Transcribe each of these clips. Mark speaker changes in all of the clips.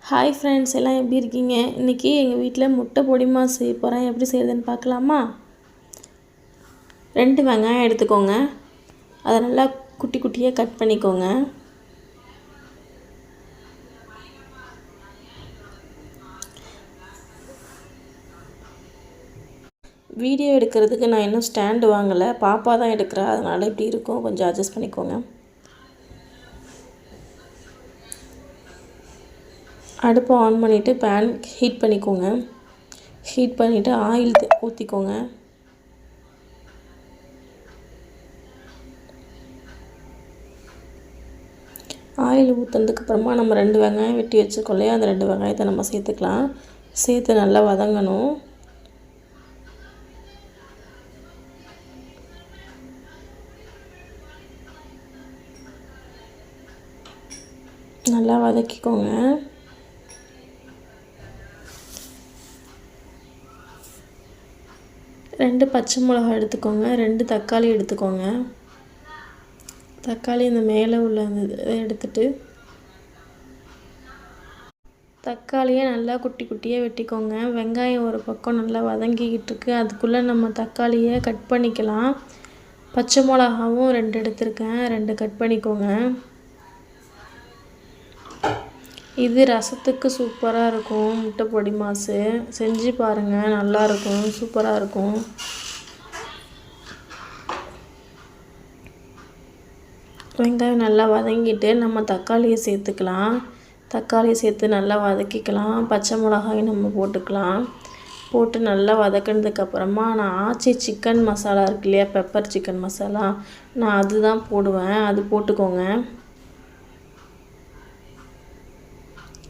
Speaker 1: Hi friends, எல்லாம் எப்படி இருக்கீங்க? இன்றைக்கி எங்கள் வீட்டில் முட்டை பொடிமா செய்ய போகிறேன். எப்படி செய்கிறதுன்னு பார்க்கலாமா? 2 வெங்காயம் எடுத்துக்கோங்க. அதை நல்லா குட்டி குட்டியாக கட் பண்ணிக்கோங்க. வீடியோ எடுக்கிறதுக்கு நான் இன்னும் ஸ்டாண்டு வாங்கலை, பாப்பா தான் எடுக்கிறா, அதனால் இப்படி இருக்கும், கொஞ்சம் அட்ஜஸ்ட் பண்ணிக்கோங்க. அடுப்பை ஆன் பண்ணிவிட்டு பேன் ஹீட் பண்ணிக்கோங்க. ஹீட் பண்ணிவிட்டு ஆயில் ஊற்றிக்கோங்க. ஆயில் ஊற்றுனதுக்கப்புறமா நம்ம 2 வெங்காயம் வெட்டி வச்சுருக்கோம் இல்லையா, அந்த 2 வெங்காயத்தை நம்ம சேர்த்துக்கலாம். சேர்த்து நல்லா வதங்கணும். நல்லா வதக்கிக்கோங்க. ரெண்டு பச்சை மிளகாய் எடுத்துக்கோங்க. 2 தக்காளி எடுத்துக்கோங்க. தக்காளி இந்த மேலே உள்ள இதை எடுத்துட்டு தக்காளியை நல்லா குட்டி குட்டியாக வெட்டிக்கோங்க. வெங்காயம் ஒரு பக்கம் நல்லா வதங்கிக்கிட்டு இருக்கு, அதுக்குள்ளே நம்ம தக்காளியை கட் பண்ணிக்கலாம். பச்சை மிளகாவும் 2 எடுத்திருக்கேன், 2 கட் பண்ணிக்கோங்க. இது ரசத்துக்கு சூப்பராக இருக்கும். முட்டை பொடி மாசு செஞ்சு பாருங்கள், நல்லாயிருக்கும், சூப்பராக இருக்கும். வெங்காயம் நல்லா வதங்கிட்டு நம்ம தக்காளியை சேர்த்துக்கலாம். தக்காளியை சேர்த்து நல்லா வதக்கிக்கலாம். பச்சை மிளகாயும் நம்ம போட்டுக்கலாம். போட்டு நல்லா வதக்கினதுக்கப்புறமா நான் ஆச்சி சிக்கன் மசாலா இருக்கு இல்லையா, பெப்பர் சிக்கன் மசாலா, நான் அதுதான் போடுவேன். அது போட்டுக்கோங்க.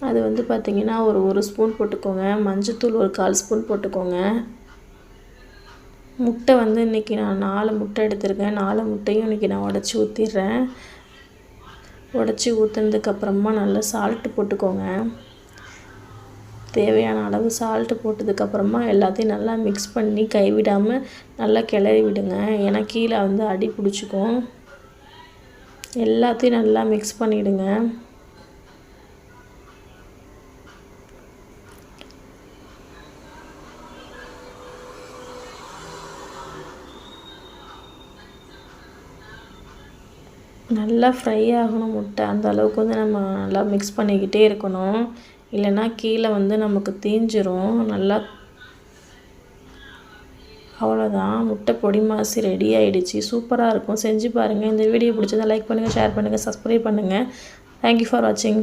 Speaker 1: அது வந்து பார்த்திங்கன்னா ஒரு ஸ்பூன் போட்டுக்கோங்க. மஞ்சத்தூள் ஒரு 1/4 ஸ்பூன் போட்டுக்கோங்க. முட்டை வந்து இன்றைக்கி நான் 4 முட்டை எடுத்திருக்கேன். 4 முட்டையும் இன்றைக்கி நான் உடச்சி ஊற்றிடுறேன். உடச்சி ஊற்றுனதுக்கப்புறமா நல்லா சால்ட்டு போட்டுக்கோங்க. தேவையான அளவு சால்ட்டு போட்டதுக்கப்புறமா எல்லாத்தையும் நல்லா மிக்ஸ் பண்ணி கைவிடாமல் நல்லா கிளறி விடுங்க. ஏன்னா கீழே வந்து அடி பிடிச்சிக்கும். எல்லாத்தையும் நல்லா மிக்ஸ் பண்ணிவிடுங்க. நல்லா ஃப்ரை ஆகணும் முட்டை, அந்த அளவுக்கு வந்து நம்ம நல்லா மிக்ஸ் பண்ணிக்கிட்டே இருக்கணும். இல்லைன்னா கீழே வந்து நமக்கு தீஞ்சிரும். நல்லா அவ்வளோதான், முட்டை பொடி மாசு ரெடி ஆகிடுச்சு. சூப்பராக இருக்கும், செஞ்சு பாருங்கள். இந்த வீடியோ பிடிச்சதை லைக் பண்ணுங்கள், ஷேர் பண்ணுங்கள், சப்ஸ்கிரைப் பண்ணுங்கள். தேங்க்யூ ஃபார் வாட்சிங்.